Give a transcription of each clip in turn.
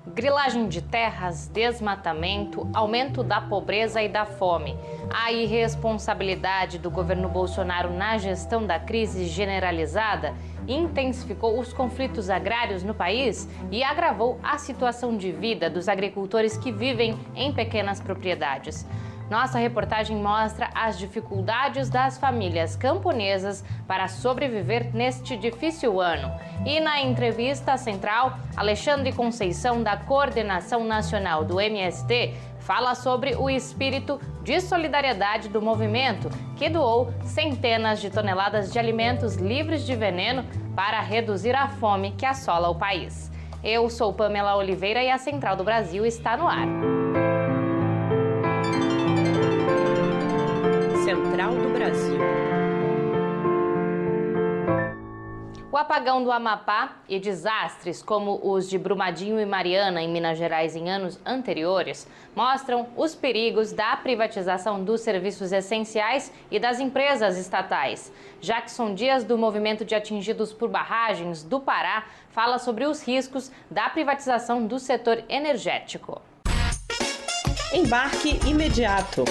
Grilagem de terras, desmatamento, aumento da pobreza e da fome. A irresponsabilidade do governo Bolsonaro na gestão da crise generalizada intensificou os conflitos agrários no país e agravou a situação de vida dos agricultores que vivem em pequenas propriedades. Nossa reportagem mostra as dificuldades das famílias camponesas para sobreviver neste difícil ano. E na entrevista central, Alexandre Conceição, da Coordenação Nacional do MST, fala sobre o espírito de solidariedade do movimento, que doou centenas de toneladas de alimentos livres de veneno para reduzir a fome que assola o país. Eu sou Pamela Oliveira e a Central do Brasil está no ar. Central do Brasil. O apagão do Amapá e desastres como os de Brumadinho e Mariana, em Minas Gerais, em anos anteriores, mostram os perigos da privatização dos serviços essenciais e das empresas estatais. Jackson Dias, do Movimento de Atingidos por Barragens do Pará, fala sobre os riscos da privatização do setor energético. Embarque imediato.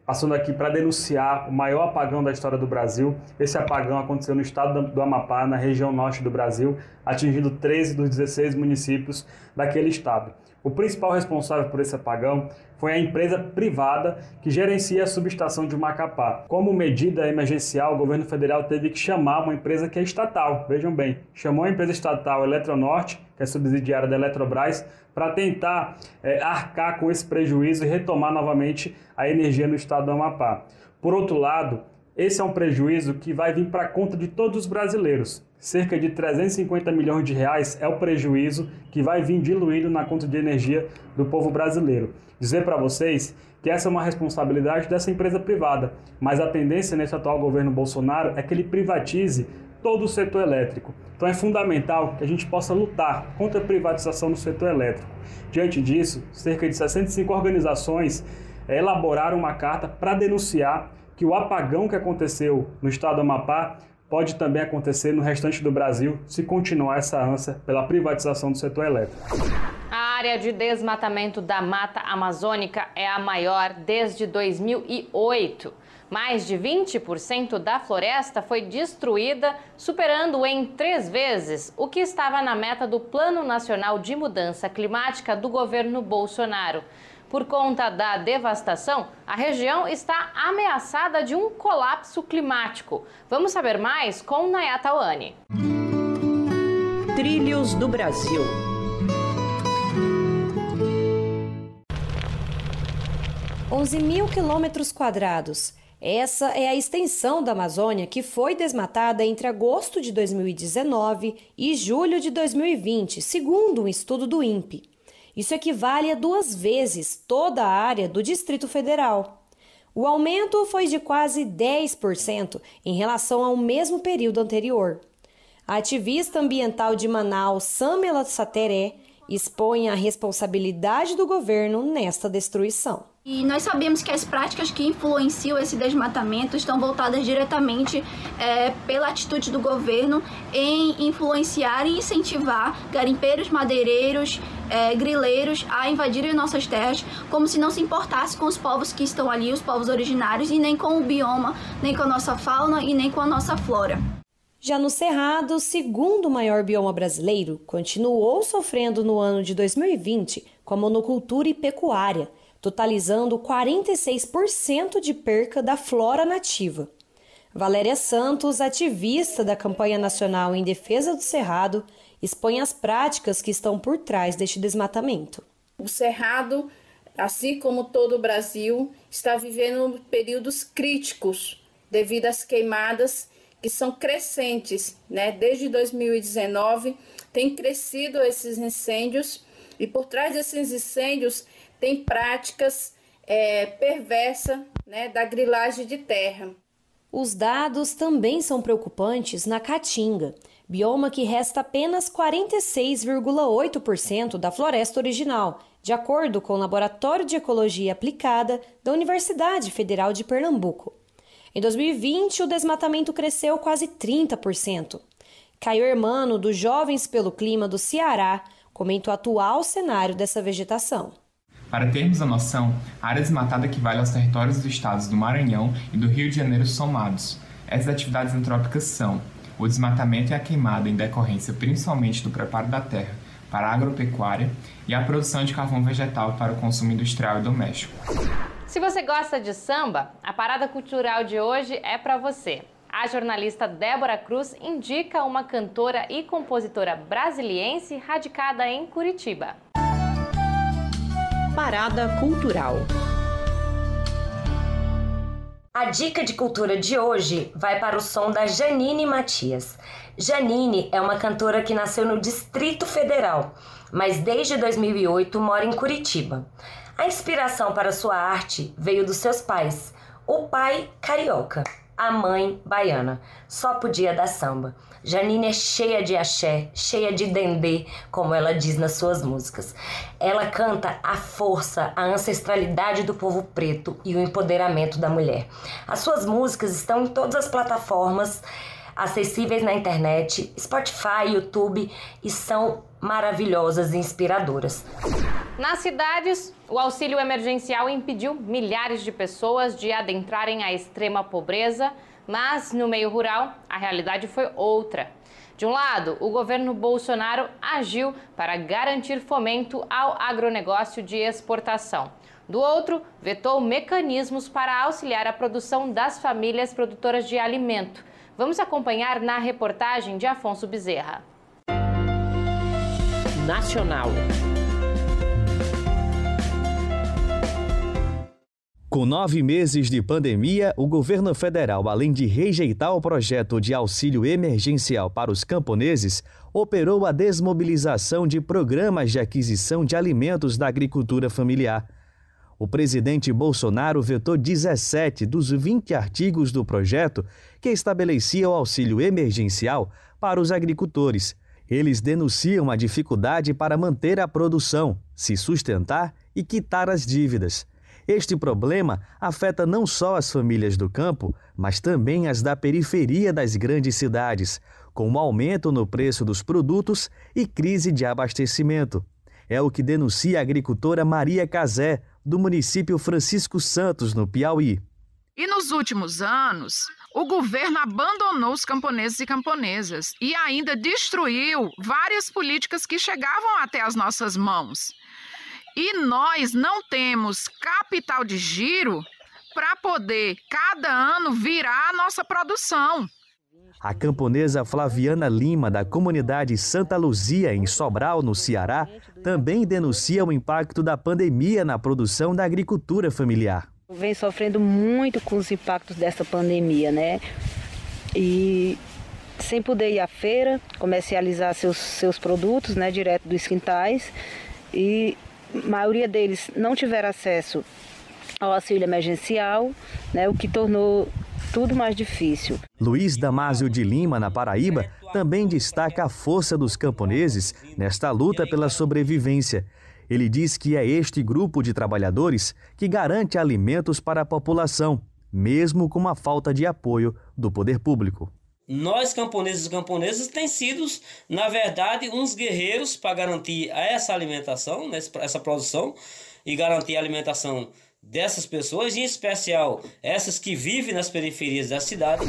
Passando aqui para denunciar o maior apagão da história do Brasil. Esse apagão aconteceu no estado do Amapá, na região norte do Brasil, atingindo 13 dos 16 municípios daquele estado. O principal responsável por esse apagão foi a empresa privada que gerencia a subestação de Macapá. Como medida emergencial, o governo federal teve que chamar uma empresa que é estatal, vejam bem, chamou a empresa estatal Eletronorte, que é subsidiária da Eletrobras, para tentar arcar com esse prejuízo e retomar novamente a energia no estado do Amapá. Por outro lado, esse é um prejuízo que vai vir para a conta de todos os brasileiros. Cerca de 350 milhões de reais é o prejuízo que vai vir diluído na conta de energia do povo brasileiro. Dizer para vocês que essa é uma responsabilidade dessa empresa privada, mas a tendência nesse atual governo Bolsonaro é que ele privatize todo o setor elétrico. Então é fundamental que a gente possa lutar contra a privatização do setor elétrico. Diante disso, cerca de 65 organizações elaboraram uma carta para denunciar que o apagão que aconteceu no estado do Amapá pode também acontecer no restante do Brasil se continuar essa ânsia pela privatização do setor elétrico. A área de desmatamento da Mata Amazônica é a maior desde 2008. Mais de 20% da floresta foi destruída, superando em 3 vezes o que estava na meta do Plano Nacional de Mudança Climática do governo Bolsonaro. Por conta da devastação, a região está ameaçada de um colapso climático. Vamos saber mais com Nayata Tawani. Trilhos do Brasil. – 11.000 quilômetros quadrados. Essa é a extensão da Amazônia que foi desmatada entre agosto de 2019 e julho de 2020, segundo um estudo do INPE. Isso equivale a 2 vezes toda a área do Distrito Federal. O aumento foi de quase 10% em relação ao mesmo período anterior. A ativista ambiental de Manaus, Samela Sateré, expõe a responsabilidade do governo nesta destruição. E nós sabemos que as práticas que influenciam esse desmatamento estão voltadas diretamente pela atitude do governo em influenciar e incentivar garimpeiros, madeireiros, grileiros a invadirem nossas terras, como se não se importasse com os povos que estão ali, os povos originários, e nem com o bioma, nem com a nossa fauna e nem com a nossa flora. Já no Cerrado, o segundo maior bioma brasileiro, continuou sofrendo no ano de 2020 com a monocultura e pecuária, totalizando 46% de perca da flora nativa. Valéria Santos, ativista da campanha nacional em defesa do Cerrado, expõe as práticas que estão por trás deste desmatamento. O Cerrado, assim como todo o Brasil, está vivendo períodos críticos devido às queimadas que são crescentes, né? Desde 2019 tem crescido esses incêndios e por trás desses incêndios tem práticas perversas, né, da grilagem de terra. Os dados também são preocupantes na Caatinga, bioma que resta apenas 46,8% da floresta original, de acordo com o Laboratório de Ecologia Aplicada da Universidade Federal de Pernambuco. Em 2020, o desmatamento cresceu quase 30%. Caio Hermano, do Jovens pelo Clima do Ceará, comenta o atual cenário dessa vegetação. Para termos a noção, a área desmatada equivale aos territórios dos estados do Maranhão e do Rio de Janeiro somados. Essas atividades antrópicas são o desmatamento e a queimada em decorrência principalmente do preparo da terra para a agropecuária e a produção de carvão vegetal para o consumo industrial e doméstico. Se você gosta de samba, a parada cultural de hoje é para você. A jornalista Débora Cruz indica uma cantora e compositora brasiliense radicada em Curitiba. Parada cultural. A dica de cultura de hoje vai para o som da Janine Matias. Janine é uma cantora que nasceu no Distrito Federal, mas desde 2008 mora em Curitiba. A inspiração para sua arte veio dos seus pais, o pai carioca, a mãe baiana. Só podia dar samba. Janine é cheia de axé, cheia de dendê, como ela diz nas suas músicas. Ela canta a força, a ancestralidade do povo preto e o empoderamento da mulher. As suas músicas estão em todas as plataformas acessíveis na internet, Spotify, YouTube, e são maravilhosas e inspiradoras. Nas cidades, o auxílio emergencial impediu milhares de pessoas de adentrarem a extrema pobreza, mas no meio rural a realidade foi outra. De um lado, o governo Bolsonaro agiu para garantir fomento ao agronegócio de exportação. Do outro, vetou mecanismos para auxiliar a produção das famílias produtoras de alimento. Vamos acompanhar na reportagem de Afonso Bezerra. Nacional. Com 9 meses de pandemia, o governo federal, além de rejeitar o projeto de auxílio emergencial para os camponeses, operou a desmobilização de programas de aquisição de alimentos da agricultura familiar. O presidente Bolsonaro vetou 17 dos 20 artigos do projeto que estabelecia o auxílio emergencial para os agricultores. Eles denunciam a dificuldade para manter a produção, se sustentar e quitar as dívidas. Este problema afeta não só as famílias do campo, mas também as da periferia das grandes cidades, com um aumento no preço dos produtos e crise de abastecimento. É o que denuncia a agricultora Maria Cazé, do município Francisco Santos, no Piauí. E nos últimos anos, o governo abandonou os camponeses e camponesas e ainda destruiu várias políticas que chegavam até as nossas mãos. E nós não temos capital de giro para poder, cada ano, virar a nossa produção. A camponesa Flaviana Lima, da comunidade Santa Luzia, em Sobral, no Ceará, também denuncia o impacto da pandemia na produção da agricultura familiar. Vem sofrendo muito com os impactos dessa pandemia, né? E sem poder ir à feira, comercializar seus produtos, né, direto dos quintais, e a maioria deles não tiveram acesso ao auxílio emergencial, né, o que tornou tudo mais difícil. Luiz Damásio de Lima, na Paraíba, também destaca a força dos camponeses nesta luta pela sobrevivência. Ele diz que é este grupo de trabalhadores que garante alimentos para a população, mesmo com a falta de apoio do poder público. Nós, camponeses e camponesas, temos sido, na verdade, uns guerreiros para garantir essa alimentação, essa produção, e garantir a alimentação dessas pessoas, em especial essas que vivem nas periferias da cidade.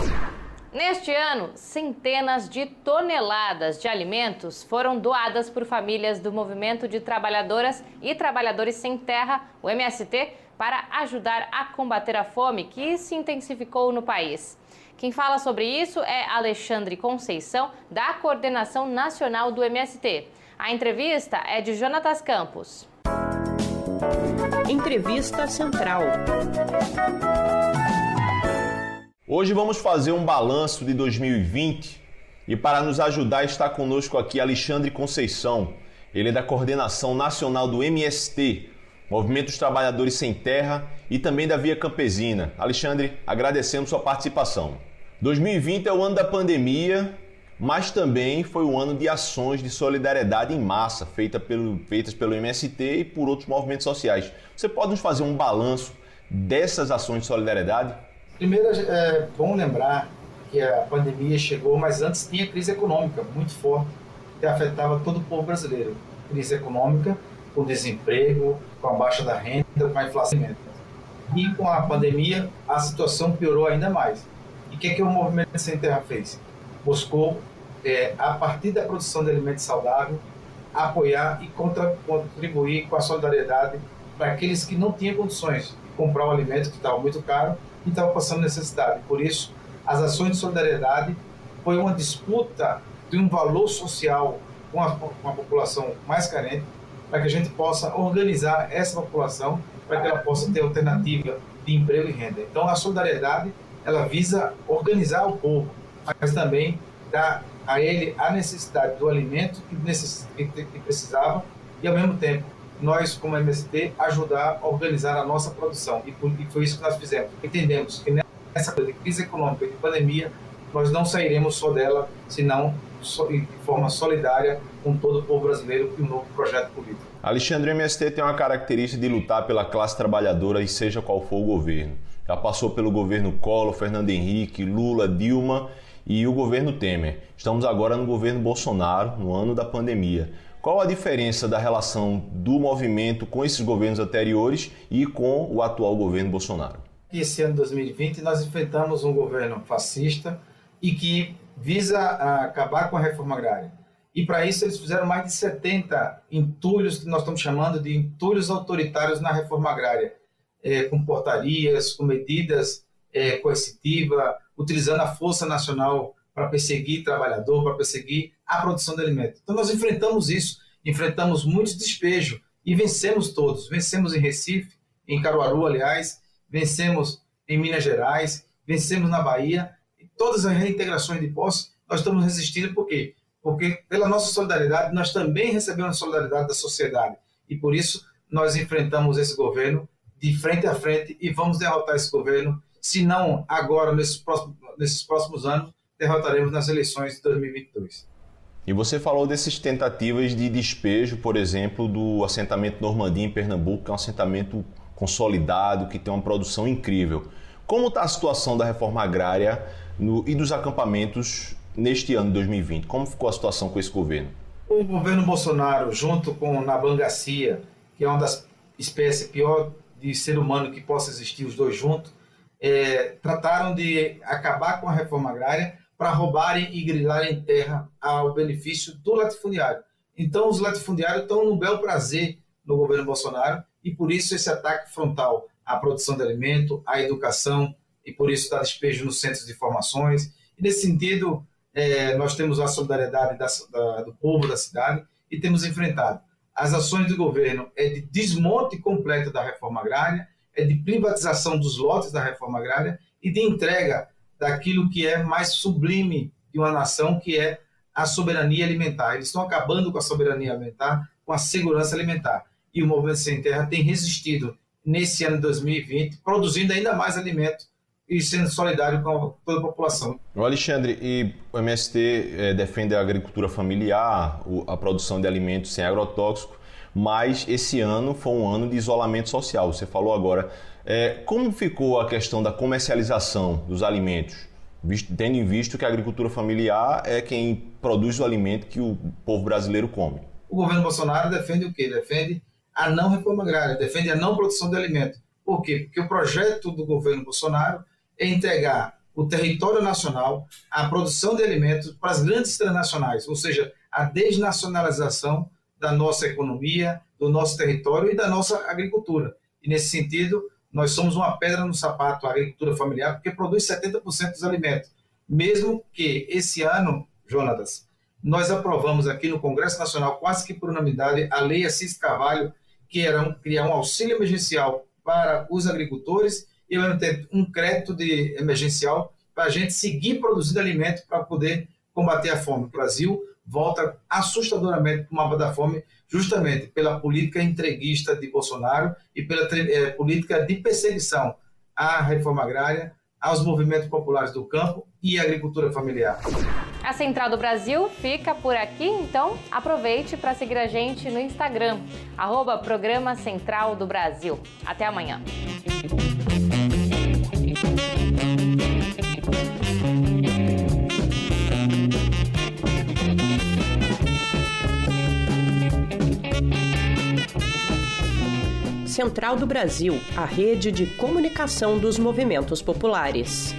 Neste ano, centenas de toneladas de alimentos foram doadas por famílias do Movimento de Trabalhadoras e Trabalhadores Sem Terra, o MST, para ajudar a combater a fome que se intensificou no país. Quem fala sobre isso é Alexandre Conceição, da Coordenação Nacional do MST. A entrevista é de Jonatas Campos. Entrevista Central. Hoje vamos fazer um balanço de 2020 e para nos ajudar está conosco aqui Alexandre Conceição. Ele é da Coordenação Nacional do MST, Movimento dos Trabalhadores Sem Terra, e também da Via Campesina. Alexandre, agradecemos sua participação. 2020 é o ano da pandemia, mas também foi o ano de ações de solidariedade em massa feitas pelo MST e por outros movimentos sociais. Você pode nos fazer um balanço dessas ações de solidariedade? Primeiro, é bom lembrar que a pandemia chegou, mas antes tinha crise econômica muito forte, que afetava todo o povo brasileiro. Crise econômica, com desemprego, com a baixa da renda, com a inflação. E com a pandemia, a situação piorou ainda mais. E o que o Movimento Sem Terra fez? Buscou, a partir da produção de alimentos saudáveis, apoiar e contribuir com a solidariedade para aqueles que não tinham condições de comprar um alimento que estava muito caro e estavam passando necessidade. Por isso, as ações de solidariedade foi uma disputa de um valor social com a população mais carente, para que a gente possa organizar essa população, para que ela possa ter alternativa de emprego e renda. Então, a solidariedade, ela visa organizar o povo, mas também dar a ele a necessidade do alimento que precisava e, ao mesmo tempo, nós, como MST, ajudar a organizar a nossa produção. E foi isso que nós fizemos. Entendemos que nessa crise econômica e pandemia, nós não sairemos só dela, senão de forma solidária com todo o povo brasileiro e um novo projeto político. Alexandre, o MST tem uma característica de lutar pela classe trabalhadora e seja qual for o governo. Já passou pelo governo Collor, Fernando Henrique, Lula, Dilma e o governo Temer. Estamos agora no governo Bolsonaro, no ano da pandemia. Qual a diferença da relação do movimento com esses governos anteriores e com o atual governo Bolsonaro? Esse ano de 2020 nós enfrentamos um governo fascista e que visa acabar com a reforma agrária. E para isso eles fizeram mais de 70 entulhos, que nós estamos chamando de entulhos autoritários na reforma agrária, com portarias, com medidas coercitivas, utilizando a força nacional para perseguir trabalhador, para perseguir a produção de alimentos. Então nós enfrentamos isso, enfrentamos muitos despejos e vencemos todos. Vencemos em Recife, em Caruaru, aliás, vencemos em Minas Gerais, vencemos na Bahia. E todas as reintegrações de posse nós estamos resistindo, por quê? Porque pela nossa solidariedade nós também recebemos a solidariedade da sociedade. E por isso nós enfrentamos esse governo de frente a frente e vamos derrotar esse governo, se não agora, nesses próximos anos, derrotaremos nas eleições de 2022. E você falou dessas tentativas de despejo, por exemplo, do assentamento Normandia em Pernambuco, que é um assentamento consolidado, que tem uma produção incrível. Como está a situação da reforma agrária e dos acampamentos neste ano de 2020? Como ficou a situação com esse governo? O governo Bolsonaro, junto com o Naban Garcia, que é uma das espécies pior de ser humano que possa existir, os dois juntos, trataram de acabar com a reforma agrária para roubarem e grilarem terra ao benefício do latifundiário. Então, os latifundiários estão no bel prazer no governo Bolsonaro e, por isso, esse ataque frontal à produção de alimento, à educação e, por isso, dá despejo nos centros de formações. E, nesse sentido, nós temos a solidariedade do povo da cidade e temos enfrentado. As ações do governo de desmonte completo da reforma agrária, de privatização dos lotes da reforma agrária e de entrega daquilo que é mais sublime de uma nação, que é a soberania alimentar. Eles estão acabando com a soberania alimentar, com a segurança alimentar. E o Movimento Sem Terra tem resistido nesse ano de 2020, produzindo ainda mais alimento e sendo solidário com toda a população. O Alexandre, e o MST defende a agricultura familiar, a produção de alimentos sem agrotóxico, mas esse ano foi um ano de isolamento social. Você falou agora. Como ficou a questão da comercialização dos alimentos, tendo em vista que a agricultura familiar é quem produz o alimento que o povo brasileiro come? O governo Bolsonaro defende o quê? Defende a não reforma agrária, defende a não produção de alimento. Por quê? Porque o projeto do governo Bolsonaro é entregar o território nacional, a produção de alimentos para as grandes transnacionais, ou seja, a desnacionalização da nossa economia, do nosso território e da nossa agricultura. E nesse sentido, nós somos uma pedra no sapato, a agricultura familiar, porque produz 70% dos alimentos. Mesmo que esse ano, Jonatas, nós aprovamos aqui no Congresso Nacional, quase que por unanimidade, a Lei Assis Carvalho, que era criar um auxílio emergencial para os agricultores e, ao mesmo tempo, um crédito emergencial para a gente seguir produzindo alimento para poder combater a fome. O Brasil volta assustadoramente para o mapa da fome, justamente pela política entreguista de Bolsonaro e pela política de perseguição à reforma agrária, aos movimentos populares do campo e à agricultura familiar. A Central do Brasil fica por aqui, então aproveite para seguir a gente no Instagram, @Programa Central do Brasil. Até amanhã. Central do Brasil, a rede de comunicação dos movimentos populares.